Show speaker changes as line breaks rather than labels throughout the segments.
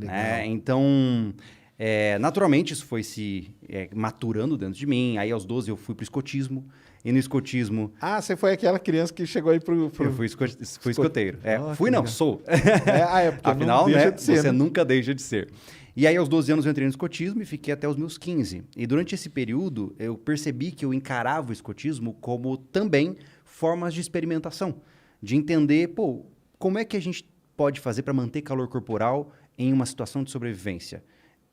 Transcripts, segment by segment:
né? Então, naturalmente, isso foi se maturando dentro de mim. Aí, aos 12, eu fui pro escotismo. E no escotismo...
Ah, você foi aquela criança que chegou aí pro...
Eu fui escoteiro. Fui não, sou.
Porque
Afinal,
não deixa
né,
de ser,
você
né?
nunca deixa de ser. E aí, aos 12 anos, eu entrei no escotismo e fiquei até os meus 15. E durante esse período, eu percebi que eu encarava o escotismo como também formas de experimentação. De entender, pô, como é que a gente pode fazer para manter calor corporal em uma situação de sobrevivência?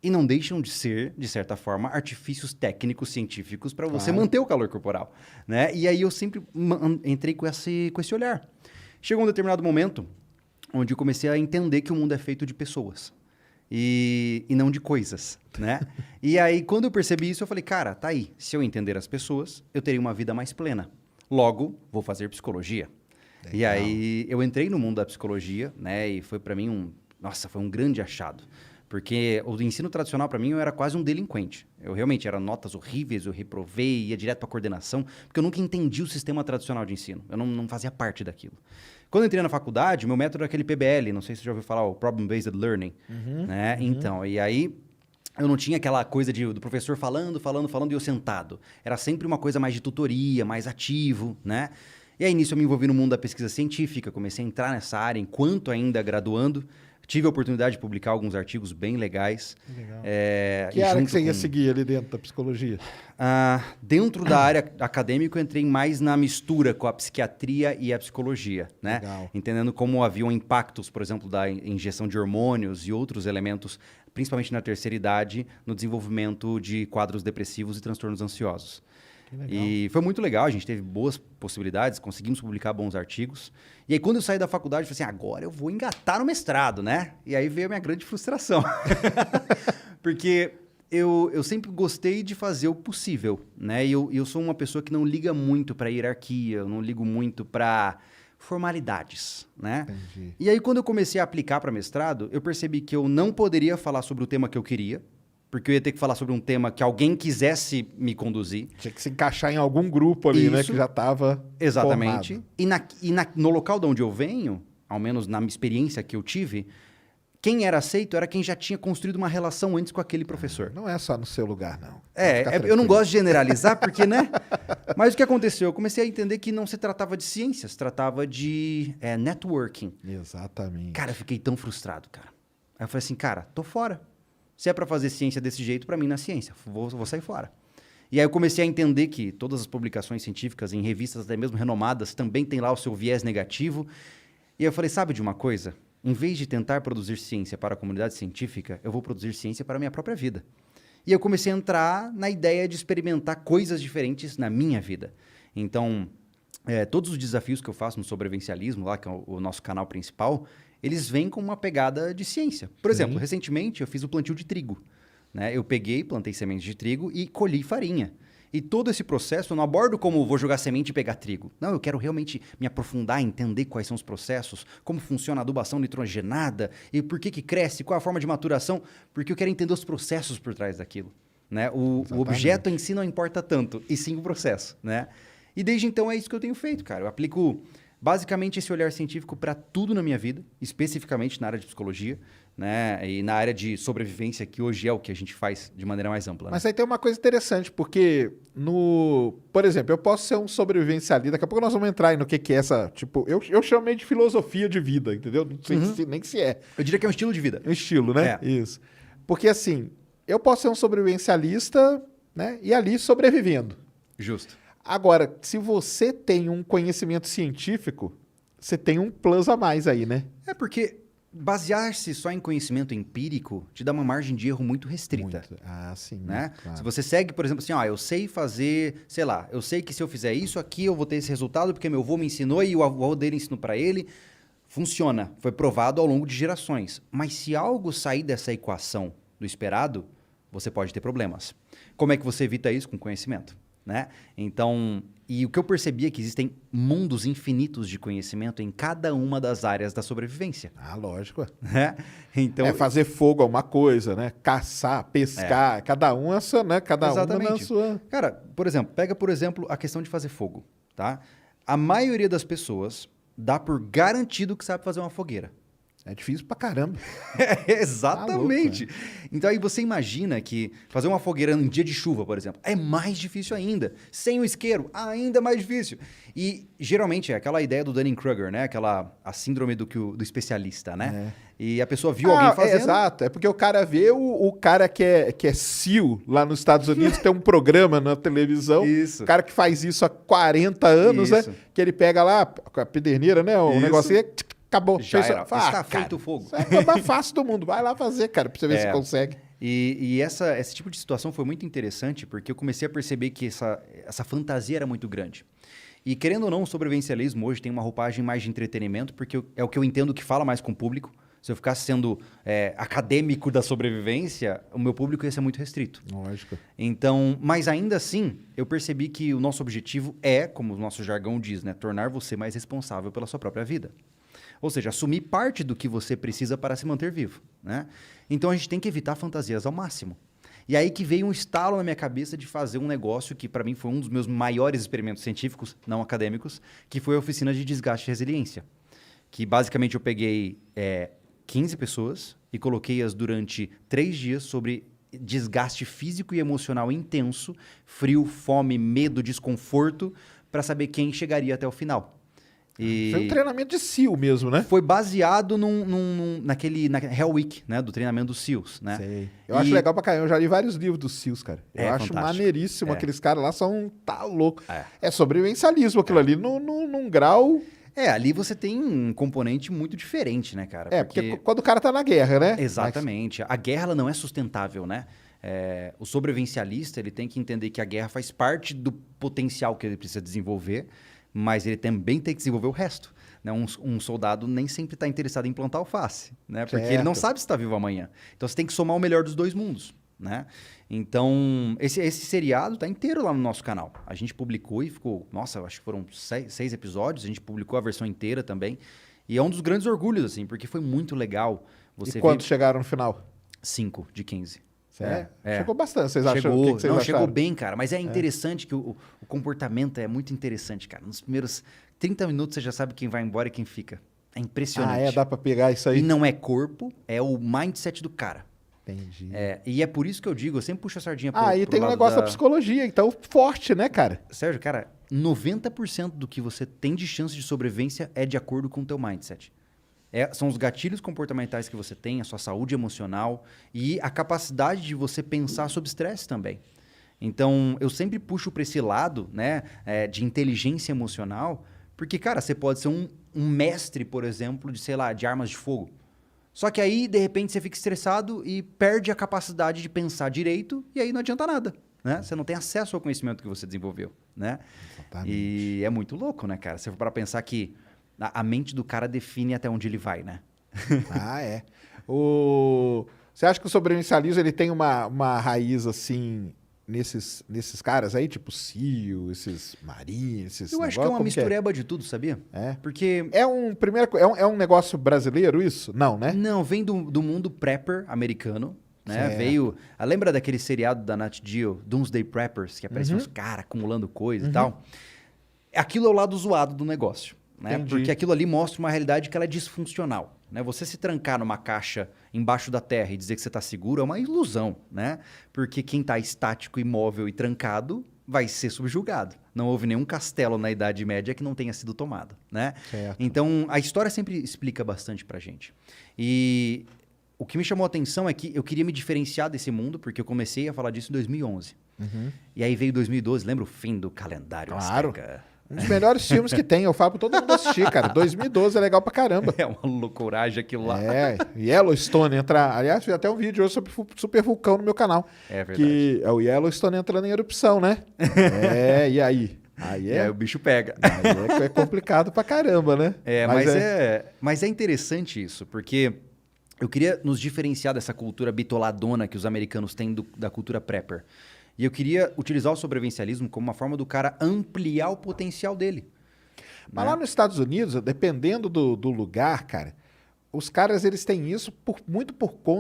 E não deixam de ser, de certa forma, artifícios técnicos, científicos para você manter o calor corporal, né? E aí eu sempre entrei com esse olhar. Chegou um determinado momento onde eu comecei a entender que o mundo é feito de pessoas e não de coisas, né? E aí, quando eu percebi isso, eu falei, cara, tá aí. Se eu entender as pessoas, eu teria uma vida mais plena. Logo, vou fazer psicologia. Legal. E aí, eu entrei no mundo da psicologia, né? E foi para mim foi um grande achado. Porque o ensino tradicional, para mim, eu era quase um delinquente. Eu realmente era notas horríveis, eu reprovei, ia direto para coordenação, porque eu nunca entendi o sistema tradicional de ensino. Eu não fazia parte daquilo. Quando eu entrei na faculdade, meu método era aquele PBL, não sei se você já ouviu falar, o Problem Based Learning. Né? Então, e aí eu não tinha aquela coisa do professor falando e eu sentado. Era sempre uma coisa mais de tutoria, mais ativo, né? E aí, nisso, eu me envolvi no mundo da pesquisa científica, comecei a entrar nessa área enquanto ainda graduando. Tive a oportunidade de publicar alguns artigos bem legais.
Legal. Que área que você ia seguir ali dentro da psicologia?
Dentro da área acadêmica, eu entrei mais na mistura com a psiquiatria e a psicologia, né?
Legal.
Entendendo como haviam impactos, por exemplo, da injeção de hormônios e outros elementos, principalmente na terceira idade, no desenvolvimento de quadros depressivos e transtornos ansiosos. E foi muito legal, a gente teve boas possibilidades, conseguimos publicar bons artigos. E aí, quando eu saí da faculdade, eu falei assim, agora eu vou engatar no mestrado, né? E aí veio a minha grande frustração. Porque eu sempre gostei de fazer o possível, né? E eu sou uma pessoa que não liga muito para hierarquia, eu não ligo muito para formalidades, né?
Entendi.
E aí, quando eu comecei a aplicar para mestrado, eu percebi que eu não poderia falar sobre o tema que eu queria, porque eu ia ter que falar sobre um tema que alguém quisesse me conduzir.
Tinha que se encaixar em algum grupo ali, né? Que já estava
exatamente.
formado.
No local de onde eu venho, ao menos na minha experiência que eu tive, quem era aceito era quem já tinha construído uma relação antes com aquele professor.
Não é só no seu lugar, não.
Eu não gosto de generalizar, porque, né? Mas o que aconteceu? Eu comecei a entender que não se tratava de ciências, se tratava de networking.
Exatamente.
Cara, eu fiquei tão frustrado, cara. Aí eu falei assim, cara, tô fora. Se é para fazer ciência desse jeito, para mim não é ciência. Vou sair fora. E aí eu comecei a entender que todas as publicações científicas em revistas até mesmo renomadas também tem lá o seu viés negativo. E aí eu falei, sabe de uma coisa? Em vez de tentar produzir ciência para a comunidade científica, eu vou produzir ciência para a minha própria vida. E eu comecei a entrar na ideia de experimentar coisas diferentes na minha vida. Então, todos os desafios que eu faço no sobrevivencialismo, lá que é o nosso canal principal, eles vêm com uma pegada de ciência. Por exemplo, recentemente eu fiz o plantio de trigo. Né? Eu plantei sementes de trigo e colhi farinha. E todo esse processo eu não abordo como vou jogar semente e pegar trigo. Não, eu quero realmente me aprofundar, entender quais são os processos, como funciona a adubação nitrogenada e por que cresce, qual é a forma de maturação, porque eu quero entender os processos por trás daquilo. Né? O objeto em si não importa tanto, e sim o processo. Né? E desde então é isso que eu tenho feito, cara. Eu aplico basicamente esse olhar científico para tudo na minha vida, especificamente na área de psicologia, né? E na área de sobrevivência, que hoje é o que a gente faz de maneira mais ampla. Né?
Mas aí tem uma coisa interessante, porque por exemplo, eu posso ser um sobrevivencialista, daqui a pouco nós vamos entrar aí no que é essa, tipo, eu chamei de filosofia de vida, entendeu? Não sei nem se é.
Eu diria que é um estilo de vida.
Um estilo, né? Isso. Porque assim, eu posso ser um sobrevivencialista, né? E ali sobrevivendo.
Justo.
Agora, se você tem um conhecimento científico, você tem um plus a mais aí, né?
É porque basear-se só em conhecimento empírico te dá uma margem de erro muito restrita.
Sim.
Né?
Claro.
Se você segue, por exemplo, assim, eu sei fazer, sei lá, eu sei que se eu fizer isso aqui, eu vou ter esse resultado porque meu avô me ensinou e o avô dele ensinou para ele. Funciona. Foi provado ao longo de gerações. Mas se algo sair dessa equação do esperado, você pode ter problemas. Como é que você evita isso? Com conhecimento. Né? Então, e o que eu percebi é que existem mundos infinitos de conhecimento em cada uma das áreas da sobrevivência.
Lógico.
Né? Então,
fazer fogo é uma coisa, né? Caçar, pescar, cada um é sua, né? Cada
exatamente.
um na sua...
Cara, pega por exemplo a questão de fazer fogo, tá? A maioria das pessoas dá por garantido que sabe fazer uma fogueira.
É difícil pra caramba.
Exatamente.
Tá louco,
Então aí você imagina que fazer uma fogueira num dia de chuva, por exemplo, é mais difícil ainda. Sem o isqueiro, ainda mais difícil. E geralmente é aquela ideia do Dunning-Kruger, né? A síndrome do especialista, né? E a pessoa viu alguém fazendo.
Exato, é porque o cara vê o cara que é SEAL lá nos Estados Unidos, tem um programa na televisão,
Isso.
o cara que faz isso há 40 anos,
Isso.
né? Que ele pega lá com a pederneira, né? O
Isso.
negocinho, acabou.
Já
Fez-
era.
Fala,
Está
cara,
feito o fogo.
isso é a coisa mais fácil do mundo. Vai lá fazer, cara, pra você ver se consegue.
E esse tipo de situação foi muito interessante, porque eu comecei a perceber que essa fantasia era muito grande. E querendo ou não, o sobrevivencialismo hoje tem uma roupagem mais de entretenimento, porque é o que eu entendo que fala mais com o público. Se eu ficasse sendo acadêmico da sobrevivência, o meu público ia ser muito restrito.
Lógico.
Então, mas ainda assim, eu percebi que o nosso objetivo é, como o nosso jargão diz, né, tornar você mais responsável pela sua própria vida. Ou seja, assumir parte do que você precisa para se manter vivo, né? Então a gente tem que evitar fantasias ao máximo. E aí que veio um estalo na minha cabeça de fazer um negócio que para mim foi um dos meus maiores experimentos científicos, não acadêmicos, que foi a oficina de desgaste e resiliência. Que basicamente eu peguei 15 pessoas e coloquei-as durante 3 dias sobre desgaste físico e emocional intenso, frio, fome, medo, desconforto, para saber quem chegaria até o final. E
Foi um treinamento de SEAL mesmo, né?
foi baseado na Hell Week, né, do treinamento dos SEALs, né?
Sei. Eu acho legal pra caramba. Eu já li vários livros dos SEALs, cara. Eu acho
fantástico.
maneiríssimo. Aqueles caras lá são... Tá louco.
É.
É sobrevivencialismo aquilo ali num grau...
Ali você tem um componente muito diferente, né, cara?
Porque quando o cara tá na guerra, né?
Exatamente. A guerra ela não é sustentável, né? O sobrevivencialista ele tem que entender que a guerra faz parte do potencial que ele precisa desenvolver, mas ele também tem que desenvolver o resto. Né? Um soldado nem sempre está interessado em plantar alface, né? Porque ele não sabe se está vivo amanhã. Então você tem que somar o melhor dos dois mundos. Né? Então, esse seriado tá inteiro lá no nosso canal. A gente publicou e ficou... Nossa, eu acho que foram 6 episódios. A gente publicou a versão inteira também. E é um dos grandes orgulhos, assim, porque foi muito legal.
E quantos chegaram no final?
5 de 15.
Sério? Chegou bastante, vocês acham?
Chegou,
O que vocês acharam?
chegou bem, cara. Mas é interessante que o comportamento é muito interessante, cara. Nos primeiros 30 minutos você já sabe quem vai embora e quem fica. É impressionante.
Dá pra pegar isso aí?
E não é corpo, é o mindset do cara.
Entendi.
E é por isso que eu digo, eu sempre puxo a sardinha pro
E tem um
lado
negócio da psicologia, então forte, né, cara?
Sérgio, cara, 90% do que você tem de chance de sobrevivência é de acordo com o teu mindset. São os gatilhos comportamentais que você tem, a sua saúde emocional e a capacidade de você pensar sobre estresse também. Então, eu sempre puxo para esse lado, né, de inteligência emocional, porque, cara, você pode ser um mestre, por exemplo, de, sei lá, de armas de fogo. Só que aí, de repente, você fica estressado e perde a capacidade de pensar direito e aí não adianta nada, né? Você não tem acesso ao conhecimento que você desenvolveu, né?
Exatamente.
E é muito louco, né, cara? Se for para pensar que a mente do cara define até onde ele vai, né?
É. Você acha que o sobrevivencialismo ele tem uma raiz, assim, nesses caras aí? Tipo SEAL, esses marinhos, esses
Eu acho que é uma mistureba de tudo, sabia? Porque...
É um negócio brasileiro isso? Não, né?
Não, vem do mundo prepper americano, né? Veio... Lembra daquele seriado da Nat Geo, Doomsday Preppers, que apareciam os caras acumulando coisa e tal? Aquilo é o lado zoado do negócio, né? Porque aquilo ali mostra uma realidade que ela é disfuncional, né? Você se trancar numa caixa embaixo da terra e dizer que você está seguro é uma ilusão, né? Porque quem está estático, imóvel e trancado vai ser subjugado. Não houve nenhum castelo na Idade Média que não tenha sido tomado, né?
Certo.
Então, a história sempre explica bastante pra gente. E o que me chamou a atenção é que eu queria me diferenciar desse mundo, porque eu comecei a falar disso em 2011. E aí veio 2012, lembra o fim do calendário
Claro.
azteca?
Um dos melhores filmes que tem, eu falo pra todo mundo assistir, cara. 2012 é legal pra caramba.
É uma loucuragem aquilo lá.
Yellowstone entra... Aliás, fiz até um vídeo hoje sobre super vulcão no meu canal.
É verdade.
Que é o Yellowstone entrando em erupção, né? E aí?
E aí o bicho pega.
Aí é complicado pra caramba, né?
Mas é interessante isso, porque eu queria nos diferenciar dessa cultura bitoladona que os americanos têm da cultura prepper. E eu queria utilizar o sobrevivencialismo como uma forma do cara ampliar o potencial dele.
Mas lá nos Estados Unidos, dependendo do lugar, cara, os caras eles têm isso muito por conta